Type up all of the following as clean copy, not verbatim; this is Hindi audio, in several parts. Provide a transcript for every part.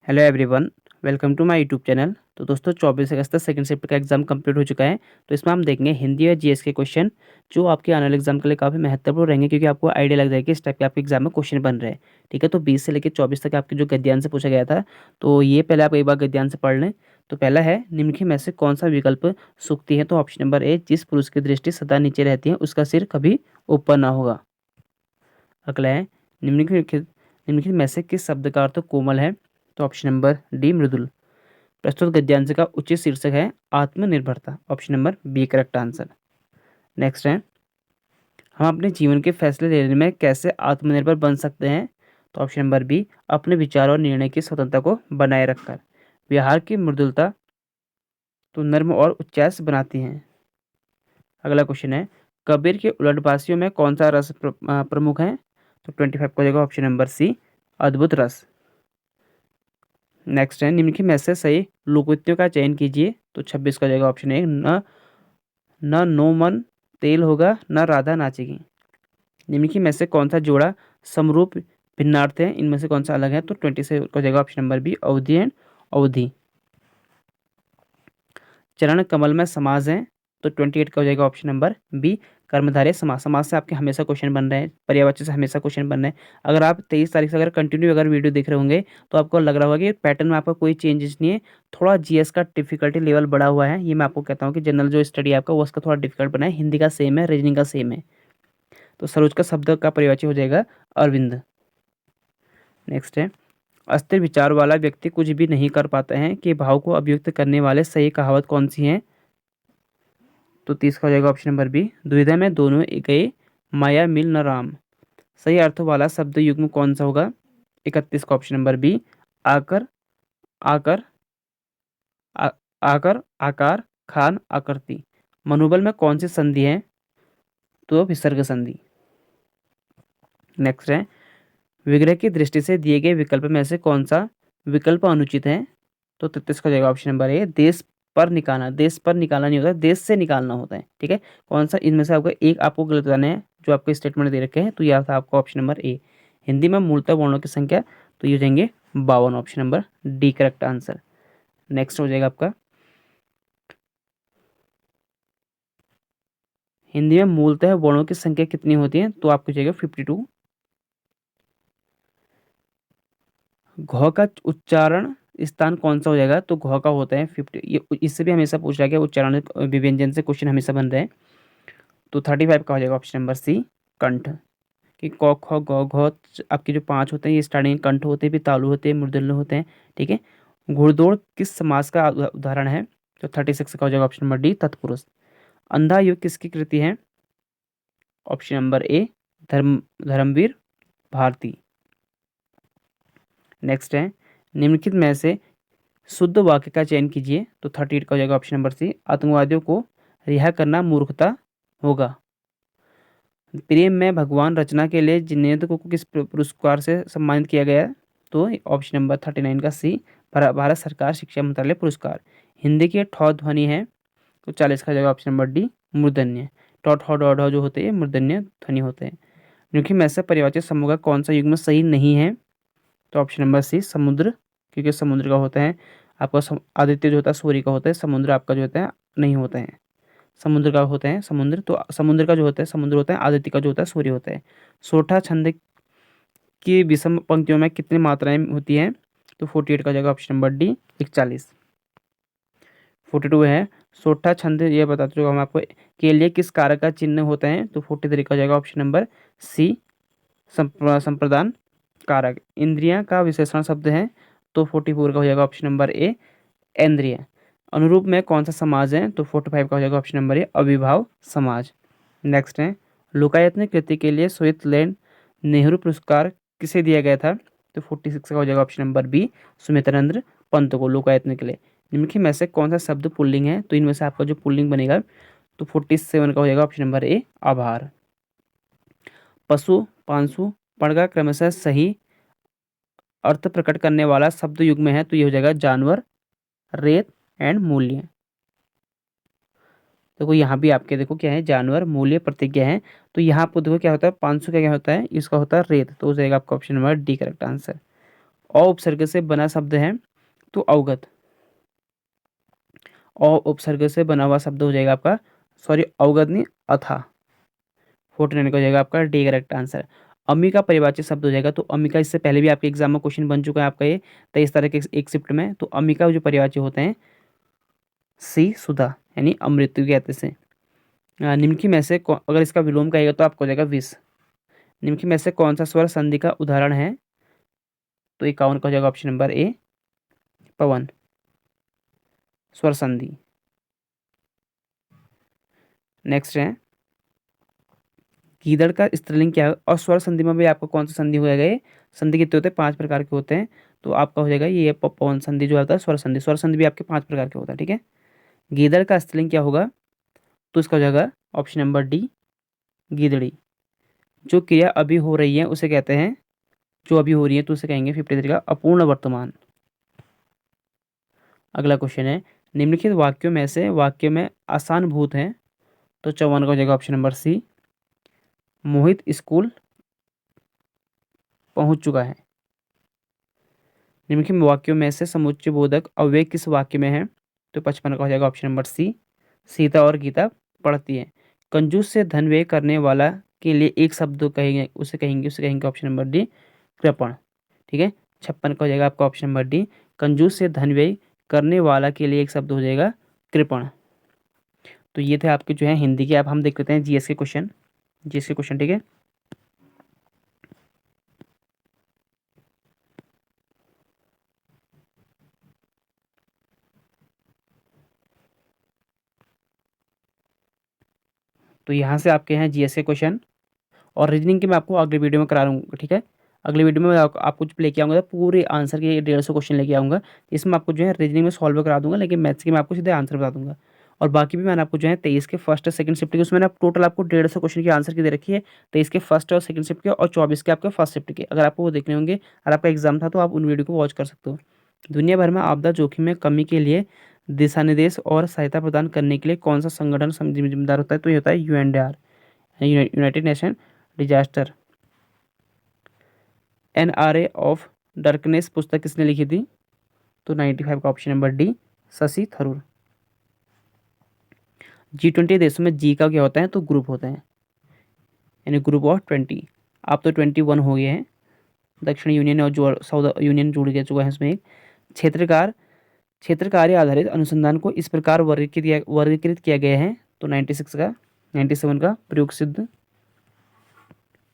Hello everyone. Welcome to my YouTube channel. तो दोस्तों 24 अगस्त तक सेकंड शिफ्ट का एग्जाम कंप्लीट हो चुका है। तो इसमें हम देखेंगे हिंदी और जीएस के क्वेश्चन जो आपके आने वाले एग्जाम के लिए काफ़ी महत्वपूर्ण रहेंगे, क्योंकि आपको आइडिया लग जाएगा कि इस टाइप के आपके एग्जाम में क्वेश्चन बन रहे हैं। ठीक है, तो 20 से लेकर 24 तक आपके जो गद्यांश से पूछा गया था, तो ये पहले आप एक बार गद्यांश से पढ़ लें। तो पहला है, निम्नलिखित में से कौन सा विकल्प सूक्ति है? तो ऑप्शन नंबर ए, जिस पुरुष की दृष्टि सदा नीचे रहती है उसका सिर कभी ऊपर ना होगा। अगला है, निम्नलिखित में से किस शब्द का अर्थ कोमल है? तो ऑप्शन नंबर डी, मृदुल। प्रस्तुत गद्यांश का उचित शीर्षक है आत्मनिर्भरता। Option number B correct answer. Next है, हम अपने जीवन के फैसले लेने में कैसे आत्मनिर्भर बन सकते हैं? तो ऑप्शन नंबर बी, अपने विचार और निर्णय की स्वतंत्रता को बनाए रखकर। व्यवहार की मृदुलता तो नर्म और उच्चास बनाती है। अगला क्वेश्चन है, कबीर के उलटवासियों में कौन सा रस प्रमुख है? तो 25 को जाएगा ऑप्शन नंबर सी, अद्भुत रस। नेक्स्ट है, निम्नलिखित में से सही लोकोक्तियों का चयन कीजिए। तो 26 का जाएगा ऑप्शन ए, न न नो मन तेल होगा न राधा नाचेगी। निम्नलिखित में से कौन सा जोड़ा समरूप भिन्नार्थ है? इनमें से कौन सा अलग है? तो 20 से हो जाएगा ऑप्शन नंबर बी, अवधि एंड अवधि। चरण कमल में समास है। तो 28 का हो जाएगा ऑप्शन नंबर बी, कर्मधारय समास। समास से आपके हमेशा क्वेश्चन बन रहे हैं, पर्यायवाची से हमेशा क्वेश्चन बन रहे हैं। अगर आप 23 तारीख से अगर कंटिन्यू अगर वीडियो देख रहे होंगे तो आपको लग रहा होगा कि पैटर्न में आपका कोई चेंजेस नहीं है, थोड़ा जीएस का डिफिकल्टी लेवल बढ़ा हुआ है। ये मैं आपको कहता हूँ कि जनरल जो स्टडी है आपका वो उसका थोड़ा डिफिकल्ट बना है। हिंदी का सेम है, रीजनिंग का सेम है। तो सरोज का शब्द का पर्यायवाची हो जाएगा अरविंद। नेक्स्ट है, अस्थिर विचार वाला व्यक्ति कुछ भी नहीं कर पाता है कि भाव को अभिव्यक्त करने वाले सही कहावत कौन सी है? तो 30 का हो जाएगा ऑप्शन नंबर बी, दुविधा में दोनों गए माया मिल न राम। सही अर्थ वाला शब्द युग्म कौन सा होगा? 31 का ऑप्शन नंबर बी, आकर आकर आ, आकर आकार खान आकृति। मनोबल में कौन सी संधि है? तो विसर्ग संधि। नेक्स्ट है, विग्रह की दृष्टि से दिए गए विकल्प में से कौन सा विकल्प अनुचित है? तो 33 का जाएगा ऑप्शन नंबर ए, देश पर निकालना। देश पर निकालना नहीं होता, देश से निकालना होता है। ठीक है, कौन सा इनमें से आपको एक आपको गलत बताना है जो आपको स्टेटमेंट दे रखे हैं? तो यह था आपका ऑप्शन नंबर ए। हिंदी में मूलतः वर्णों की संख्या तो ये हो जाएंगे 52। Option number D correct answer. Next हो जाएगा आपका, हिंदी में मूलतः वर्णों की संख्या कितनी होती है? तो आपको जाएगा 52। घ का उच्चारण स्थान कौन सा हो जाएगा? तो घ का होता है 50। ये इससे भी हमेशा पूछ रहा है कि उच्चारण विव्यंजन से क्वेश्चन हमेशा बन रहे हैं। तो 35 का हो जाएगा ऑप्शन नंबर सी, कंठ। कि क ख ग घ आपके जो 5 होते हैं ये स्टार्टिंग कंठ होते हैं, फिर तालु होते हैं, मूर्धन्य होते हैं। ठीक है, घुड़दौड़ किस समास का उदाहरण है? तो 36 का हो जाएगा ऑप्शन नंबर डी, तत्पुरुष। अंधा युग किसकी कृति है? Option number A, Dharmveer Bharati. Next है, निम्नलिखित में से शुद्ध वाक्य का चयन कीजिए। तो 38 का हो जाएगा ऑप्शन नंबर सी, आतंकवादियों को रिहा करना मूर्खता होगा। प्रेम में भगवान रचना के लिए जिनेन्द्र को किस पुरस्कार से सम्मानित किया गया है? तो ऑप्शन नंबर 39 का सी, भारत सरकार शिक्षा मंत्रालय पुरस्कार। हिंदी की ठौ ध्वनि है। तो 40 का जगह ऑप्शन नंबर डी, मूर्धन्य। टॉ ठौ डॉ ढौ जो होते हैं मूर्धन्य ध्वनि होते हैं। क्योंकि में से परिवाचिक समूह का कौन सा युग्म सही नहीं है? तो ऑप्शन नंबर सी, समुद्र। क्योंकि समुद्र का होता है आपका आदित्य जो होता है सूर्य का होता है, समुद्र आपका जो होता है नहीं होता है। समुद्र का होता है समुद्र, तो समुद्र का जो होता है समुद्र होता है, आदित्य का जो होता है सूर्य होता है। सोठा छंद की विषम पंक्तियों में कितनी मात्राएं होती हैं? तो 48 का जगह ऑप्शन नंबर डी, 41। 42 है, सोठा छंद ये बता चुका हम आपको के लिए किस कारक का चिन्ह होता है? तो 43 का जगह ऑप्शन नंबर सी, संप्रदान कारक। इंद्रियां का विशेषण शब्द है। तो 44 का हो जाएगा ऑप्शन नंबर ए, इंद्रिय। अनुरूप में कौन सा समाज है? तो 45 का हो जाएगा ऑप्शन नंबर ए, अविभाव समाज। नेक्स्ट है, लोकायतन कृति के लिए स्विट्जरलैंड नेहरू पुरस्कार किसे दिया गया था? तो 46 का हो जाएगा option number B, Sumitranand Pant को लोकायतन के लिए। निम्नलिखित में से कौन सा शब्द पुल्लिंग है? तो इनमें से आपका जो पुल्लिंग बनेगा तो 47 का हो जाएगा ऑप्शन नंबर ए, आभार। पशु पांसु पढ़ का क्रमशः सही अर्थ प्रकट करने वाला शब्द युग्म है। तो ये हो जाएगा जानवर, रेत एंड मूल्य। देखो यहाँ भी आपके देखो क्या है, जानवर, मूल्य, प्रतिज्ञा है। तो यहाँ आपको देखो क्या होता है, 500 का क्या होता है, इसका होता है रेत। तो हो जाएगा आपका option number D correct answer. अ उपसर्ग से बना शब्द है तो अवगत। अ उपसर्ग से बना हुआ शब्द हो जाएगा आपका, सॉरी अवगत नहीं, अथा। 49 का हो जाएगा आपका डी करेक्ट आंसर। अम्मी का परिवारवाची शब्द हो जाएगा, तो अम्मी का इससे पहले भी आपके एग्जाम में क्वेश्चन बन चुका है आपका ये 23 तारीख के एक शिफ्ट में। तो अम्मी का जो परिवारवाची होते हैं सी सुधा यानी अमृत्यु कहते हैं। निम्नलिखित में से अगर इसका विलोम कहेगा तो आपको हो जाएगा विष। निम्नलिखित में से कौन सा स्वर संधि का उदाहरण है? तो 51 का हो जाएगा ऑप्शन नंबर ए पवन, स्वर संधि। नेक्स्ट है गीदड़ का स्त्रीलिंग क्या है? और स्वर संधि में भी आपको कौन सा संधि हो जाएगा? ये संधि कितने होते हैं? 5 प्रकार के होते हैं। तो आपका हो जाएगा ये पवन संधि जो होता है स्वर संधि। स्वर संधि भी आपके 5 प्रकार के होता है, ठीक है। गीदड़ का स्त्रीलिंग क्या होगा? तो इसका हो जाएगा ऑप्शन नंबर डी गीदड़ी। जो क्रिया अभी हो रही है उसे कहते हैं, जो अभी हो रही है तो उसे कहेंगे 53 का अपूर्ण वर्तमान। अगला क्वेश्चन है निम्नलिखित वाक्यों में से वाक्य में आसान भूत है? तो 54 का हो जाएगा ऑप्शन नंबर सी मोहित स्कूल पहुंच चुका है। निम्नलिखित वाक्यों में से समुच्चय बोधक अव्यय किस वाक्य में है? तो 55 का हो जाएगा ऑप्शन नंबर सी सीता और गीता पढ़ती है। कंजूस से धन व्यय करने वाला के लिए एक शब्द कहेंगे, उसे कहेंगे ऑप्शन नंबर डी कृपण, ठीक है। 56 का हो जाएगा आपका ऑप्शन नंबर डी कंजूस से धन व्यय करने वाला के लिए एक शब्द हो जाएगा कृपण। तो ये थे आपके जो है हिंदी के। अब हम देख लेते हैं जीएस के क्वेश्चन, ठीक है। तो यहाँ से आपके हैं जीएस के क्वेश्चन, और रीजनिंग के मैं आपको अगले वीडियो में करा लूँगा, ठीक है। अगले वीडियो में मैं आपको जो लेके आऊँगा पूरे आंसर के 150 क्वेश्चन लेके आऊँगा। इसमें आपको जो है रीजनिंग में सॉल्व करा दूंगा, लेकिन मैथ्स के मैं आपको सीधे आंसर बता दूंगा। और बाकी भी मैंने आपको जो है 23 के फर्स्ट और सेकंड शिफ्ट के उसमें टोटल आपको 150 क्वेश्चन की आंसर की दे रखी है। 23 के फर्स्ट और सेकंड शिफ्ट के और 24 के आपके फर्स्ट शिफ्ट के। अगर आपको वो देखने होंगे और आपका एग्जाम था तो आप उन वीडियो को वॉच कर सकते हो। दुनिया भर में आपदा जोखिम में कमी के लिए दिशा निर्देश और सहायता प्रदान करने के लिए कौन सा संगठन जिम्मेदार होता है? तो ये होता है UNDR, United Nation disaster. An era of darkness पुस्तक किसने लिखी थी? तो 95 का option number D Shashi Tharoor. G20 देशों में जी का क्या होता है? तो ग्रुप होता है, यानी ग्रुप ऑफ 20। आप तो 21 हो गए हैं। दक्षिण यूनियन और जो साउथ यूनियन जुड़ गया चुका है इसमें एक। क्षेत्रकार क्षेत्र कार्य आधारित अनुसंधान को इस प्रकार वर्गीकृत किया गया है। तो 97 का प्रयोग सिद्ध।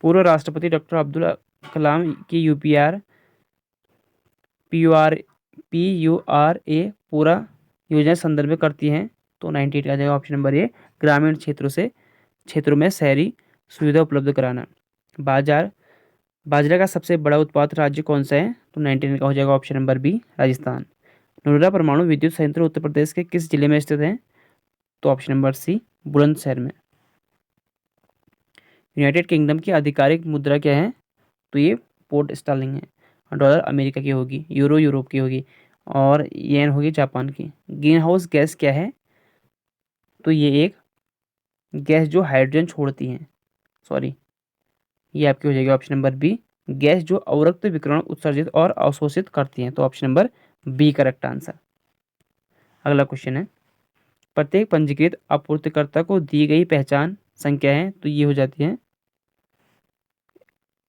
पूर्व राष्ट्रपति डॉक्टर अब्दुल कलाम की PURA पूरा योजना संदर्भ करती हैं। तो 98 आ जाएगा ऑप्शन नंबर ए ग्रामीण क्षेत्रों में शहरी सुविधा उपलब्ध कराना। बाजरा का सबसे बड़ा उत्पादक राज्य कौन सा है? तो 19 का हो जाएगा option number B Rajasthan. Noida परमाणु विद्युत संयंत्र उत्तर प्रदेश के किस जिले में स्थित है? तो ऑप्शन नंबर सी बुलंदशहर में। यूनाइटेड किंगडम की आधिकारिक मुद्रा क्या है? तो ये पोर्ट स्टार्लिंग है। डॉलर अमेरिका की होगी, यूरो यूरोप की होगी, और येन होगी जापान की। ग्रीन हाउस गैस क्या है? तो ये एक गैस जो हाइड्रोजन छोड़ती है, सॉरी ये आपकी हो जाएगी ऑप्शन नंबर बी गैस जो अवरक्त विकिरण उत्सर्जित और अवशोषित करती हैं। तो option number B correct answer. अगला क्वेश्चन है प्रत्येक पंजीकृत आपूर्तिकर्ता को दी गई पहचान संख्या है? तो ये हो जाती है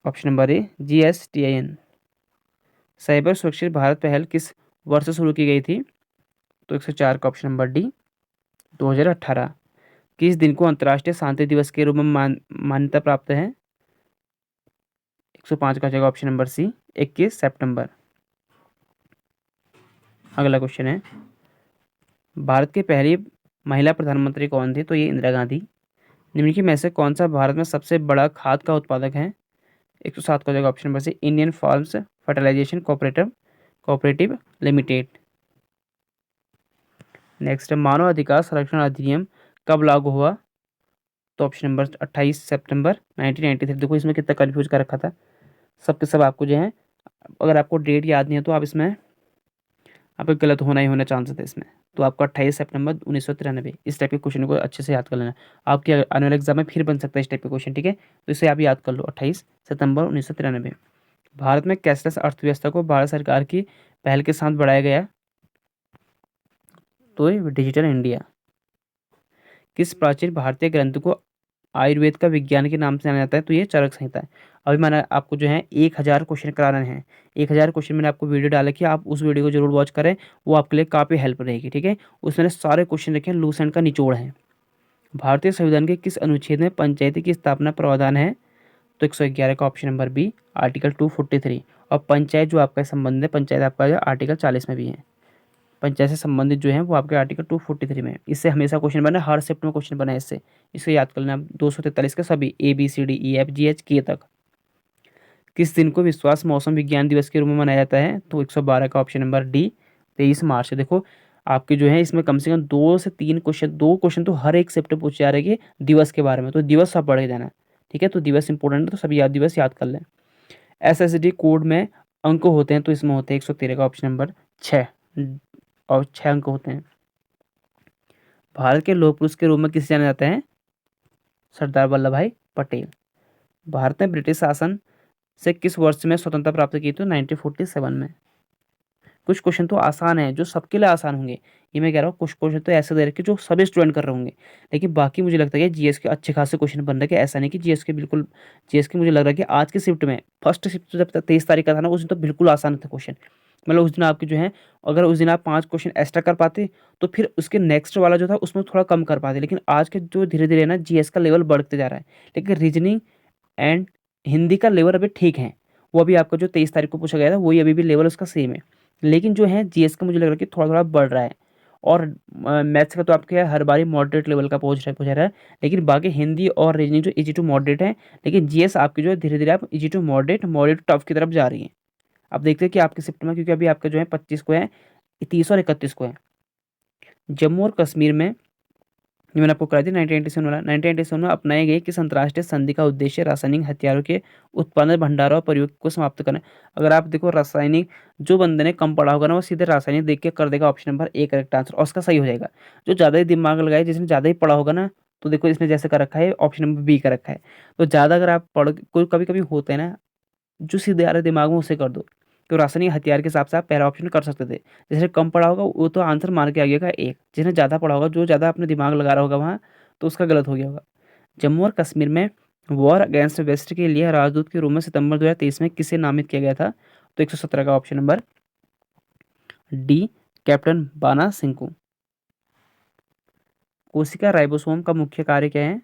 ऑप्शन नंबर ए GSTIN। साइबर सुरक्षित भारत पहल किस वर्ष शुरू की गई थी? तो 104 का ऑप्शन नंबर डी 2018। किस दिन को अंतर्राष्ट्रीय शांति दिवस के रूप में मान्यता प्राप्त है? 105 का जगह ऑप्शन नंबर सी 21 सितंबर। अगला क्वेश्चन है भारत की पहली महिला प्रधानमंत्री कौन थी? तो ये इंदिरा गांधी। निम्नलिखित में से कौन सा भारत में सबसे बड़ा खाद का उत्पादक है? 107 का जगह option number C Indian farms fertilisation cooperative limited. Next मानव अधिकार संरक्षण अधिनियम कब लागू हुआ? तो ऑप्शन नंबर 28 सितंबर 1993। देखो इसमें कितना कन्फ्यूज कर रखा था, सब के सब आपको जो है अगर आपको डेट याद नहीं है तो आप इसमें आपको गलत होना ही होना चांसेस है इसमें। तो आपको 28 सितंबर 1993 इस टाइप के क्वेश्चन को अच्छे से याद कर लेना। आपके आने वाले एग्जाम में फिर बन सकता है इस टाइप के क्वेश्चन, ठीक है। तो इसे आप याद कर लो 28 सितंबर 1993। भारत में कैशलेस अर्थव्यवस्था को भारत सरकार की पहल के साथ बढ़ाया गया, तो डिजिटल इंडिया। किस प्राचीन भारतीय ग्रंथ को आयुर्वेद का विज्ञान के नाम से जाना जाता है, तो ये चरक संहिता है। अभी मैंने आपको जो है 1000 क्वेश्चन करा रहे हैं, 1000 क्वेश्चन मैंने आपको वीडियो डाला कि आप उस वीडियो को जरूर वॉच करें, वो आपके लिए काफ़ी हेल्प रहेगी, ठीक है। उसमें सारे क्वेश्चन रखे हैं, लूसेंट का निचोड़ है। भारतीय संविधान के किस अनुच्छेद में पंचायती की स्थापना प्रावधान है, तो 111 का ऑप्शन नंबर बी, आर्टिकल 243। और पंचायत जो आपका संबंध है, पंचायत आपका जो आर्टिकल 40 में भी है। पंचायत से संबंधित जो है वो आपके आर्टिकल 243 में है। इससे हमेशा क्वेश्चन बना, हर शिफ्ट में क्वेश्चन बना है इससे, इसे याद कर लेना आप। 243 के सभी ABCDEFGH K तक। किस दिन को विश्वास मौसम विज्ञान दिवस के रूप में मनाया जाता है, तो 112 का ऑप्शन नंबर डी, 23 मार्च है। देखो आपके जो है इसमें कम से कम 2 से 3 क्वेश्चन, 2 क्वेश्चन तो हर एक शिफ्ट में पूछे जा रहे हैं कि दिवस के बारे में, तो दिवस सब पढ़ के जाना, ठीक है। तो दिवस इंपॉर्टेंट है, तो सभी याद दिवस याद कर लें। SSD कोड में अंक होते हैं, तो इसमें होते हैं 113 का ऑप्शन नंबर 6, और 6 अंक होते हैं। भारत के लौह पुरुष के रूप में किसे जाना जाता है, सरदार वल्लभ भाई पटेल। भारत ने ब्रिटिश शासन से किस वर्ष में स्वतंत्रता प्राप्त की, तो 1947 में। कुछ क्वेश्चन तो आसान है, जो सबके लिए आसान होंगे, ये मैं कह रहा हूँ। कुछ क्वेश्चन तो ऐसे दे रखे जो सभी स्टूडेंट कर रहे होंगे, लेकिन बाकी मुझे लगता है कि जीएस के अच्छे खासे क्वेश्चन बन रहे हैं। ऐसा नहीं कि जीएस के बिल्कुल, जीएस के मुझे लग रहा है कि आज की शिफ्ट में, फर्स्ट शिफ्ट जब 23 तारीख का था ना, उस दिन तो बिल्कुल आसान थे क्वेश्चन। मतलब उस दिन आपके जो है, अगर उस दिन आप 5 क्वेश्चन एक्स्ट्रा कर पाते, तो फिर उसके नेक्स्ट वाला जो था उसमें थोड़ा कम कर पाते। लेकिन आज के जो धीरे धीरे ना जीएस का लेवल बढ़ते जा रहा है, लेकिन रीजनिंग एंड हिंदी का लेवल अभी ठीक है। वो अभी आपका जो 23 तारीख को पूछा गया था, वही अभी भी लेवल उसका सेम है। लेकिन जो है जीएस का मुझे लग रहा है कि थोड़ा थोड़ा बढ़ रहा है। और मैथ्स का तो आपके हर बार ही मॉडरेट लेवल का पूछा रहा है। लेकिन बाकी हिंदी और रीजनिंग जो इजी टू मॉडरेट है, लेकिन जीएस आपकी जो है धीरे धीरे आप easy to moderate, moderate to tough की तरफ जा रही है। अब देखते हैं कि आपके शिफ्ट में, क्योंकि अभी आपका जो है 25 को है, 30 और 31 को है। जम्मू और कश्मीर में, ये मैंने आपको करा दी 1987 वाला। 1987 में अपनाए गए किस अंतर्राष्ट्रीय संधि का उद्देश्य रासायनिक हथियारों के उत्पादन, भंडारण और प्रयोग को समाप्त करना है। अगर आप देखो रासायनिक, जो बंदे ने कम पढ़ा होगा ना, वो सीधे रासायनिक देख के कर देगा option number A correct answer, और उसका सही हो जाएगा। जो ज़्यादा ही दिमाग लगाए, जिसने ज़्यादा ही पढ़ा होगा ना, तो देखो इसने जैसे कर रखा है ऑप्शन नंबर बी का रखा है। तो ज़्यादा अगर आप पढ़, कोई कभी कभी होते हैं ना, जो सीधे आ रहे दिमाग में, उसे कर दो। तो रासायनिक हथियार के हिसाब से आप पहला ऑप्शन कर सकते थे। जिसने कम पढ़ा होगा वो तो आंसर मार के आ गया एक, जिसने ज़्यादा पढ़ा होगा, जो ज़्यादा अपने दिमाग लगा रहा होगा वहाँ, तो उसका गलत हो गया होगा। जम्मू और कश्मीर में वॉर अगेंस्ट वेस्ट के लिए राजदूत के रूप में सितंबर 2023 में किसे नामित किया गया था, तो 117 का ऑप्शन नंबर डी, कैप्टन बाना सिंह को। कोशिका राइबोसोम का मुख्य कार्य क्या है,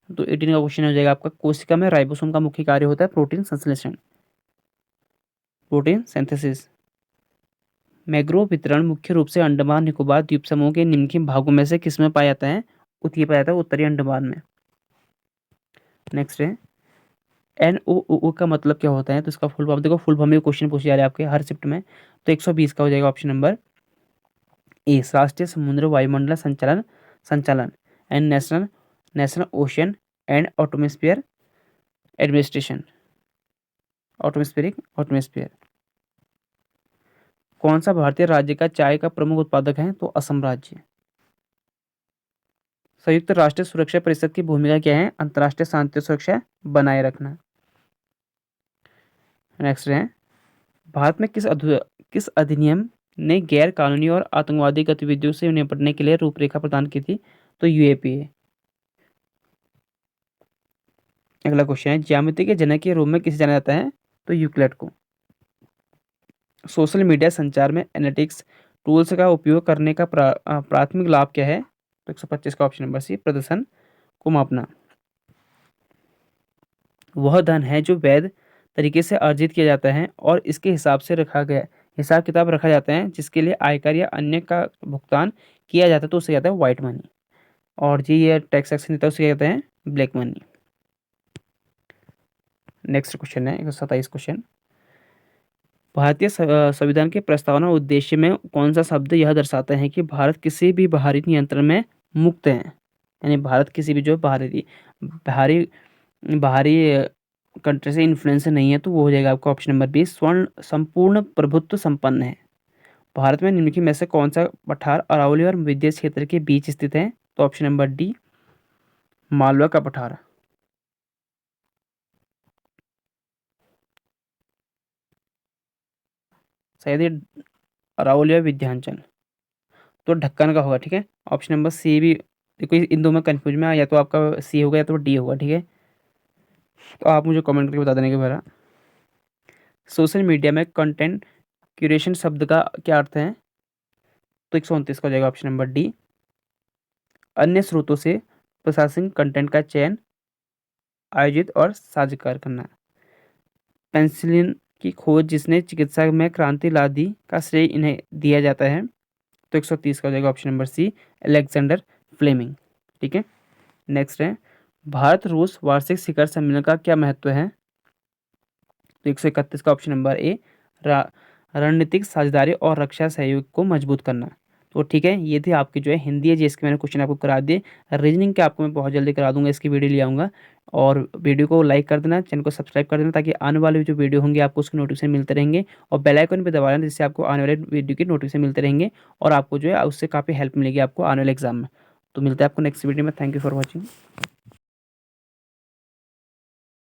तो 18 का क्वेश्चन हो जाएगा आपका। कोशिका में राइबोसोम का मुख्य कार्य होता है प्रोटीन संश्लेषण, प्रोटीन सिंथेसिस। मैग्रोव वितरण मुख्य रूप से अंडमान निकोबार द्वीप समूह के निम्नलिखित भागों में से किसमें पाया जाता है, ये पाया जाता है उत्तरी अंडमान में। नेक्स्ट है NOOO का मतलब क्या होता है, तो इसका फुल फॉर्म देखो, फुल फॉर्म में क्वेश्चन पूछे जा रहे हैं आपके हर शिफ्ट में। तो 120 का हो जाएगा ऑप्शन नंबर ए, राष्ट्रीय समुद्र वायुमंडल संचालन संचालन and national national ocean and atmosphere administration, atmosphere. कौन सा भारतीय राज्य का चाय का प्रमुख उत्पादक है, तो असम राज्य। संयुक्त राष्ट्र सुरक्षा परिषद की भूमिका क्या है, अंतर्राष्ट्रीय शांति और सुरक्षा बनाए रखना। नेक्स्ट है भारत में किस अधिनियम ने गैर कानूनी और आतंकवादी गतिविधियों से निपटने के लिए रूपरेखा प्रदान की थी, तो UAPA। अगला क्वेश्चन है ज्यामिति के जनक के रूप में किसे जाना जाता है, तो यूक्लिड को। सोशल मीडिया संचार में एनालिटिक्स टूल्स का उपयोग करने का प्राथमिक लाभ क्या है, तो 125 का ऑप्शन नंबर सी, प्रदर्शन को मापना। वह धन है जो वैध तरीके से अर्जित किया जाता है और इसके हिसाब किताब रखा जाता है, जिसके लिए आयकर या अन्य का भुगतान किया जाता है, तो उसे कहता है व्हाइट मनी। और ये टैक्स एक्शन देता है, उसे कहते हैं ब्लैक मनी। नेक्स्ट क्वेश्चन है 127 क्वेश्चन। भारतीय संविधान के प्रस्तावना उद्देश्य में कौन सा शब्द यह दर्शाता है कि भारत किसी भी बाहरी नियंत्रण में मुक्त है, यानी भारत किसी भी जो बाहरी बाहरी बाहरी कंट्री से इन्फ्लुएंस नहीं है, तो वो हो जाएगा आपका ऑप्शन नंबर बी, स्वर्ण संपूर्ण प्रभुत्व संपन्न है। भारत में निम्नलिखित में से कौन सा पठार अरावली और विंध्य क्षेत्र के बीच स्थित है, तो ऑप्शन नंबर डी, मालवा का पठार। शायद ये राहुल या विद्यांचल, तो ढक्कन का होगा। ठीक है, ऑप्शन नंबर सी भी, देखो इन दो में कन्फ्यूज में, या तो आपका सी होगा या तो डी होगा। ठीक है, तो आप मुझे कमेंट करके बता देने के भरा। सोशल मीडिया में कंटेंट क्यूरेशन शब्द का क्या अर्थ है? तो 129 का हो जाएगा ऑप्शन नंबर डी, अन्य स्रोतों से प्रशासनिक कंटेंट का चयन, आयोजित और साझेदार करना। पेंसिलिन की खोज जिसने चिकित्सा में क्रांति ला दी का श्रेय इन्हें दिया जाता है। तो 130 का हो जाएगा option number C, Alexander Fleming. ठीक है, नेक्स्ट है, भारत रूस वार्षिक शिखर सम्मेलन का क्या महत्व है? तो 131 का ऑप्शन नंबर ए, रणनीतिक साझेदारी और रक्षा सहयोग को मजबूत करना। तो ठीक है, ये थी आपकी जो है हिंदी है जिसके मैंने क्वेश्चन आपको करा दिए। रीजनिंग के आपको मैं बहुत जल्दी करा दूंगा, इसकी वीडियो ले आऊँगा। और वीडियो को लाइक कर देना, चैनल को सब्सक्राइब कर देना, ताकि आने वाले जो वीडियो होंगे आपको उसके नोटिफिकेशन मिलते रहेंगे। और बेल आइकन पे दबा लेना, जिससे आपको आने वाले वीडियो के नोटिफिकेशन मिलते रहेंगे और आपको जो है उससे काफ़ी हेल्प मिलेगी आपको आने वाले एग्जाम में। तो मिलते हैं आपको नेक्स्ट वीडियो में। Thank you for watching.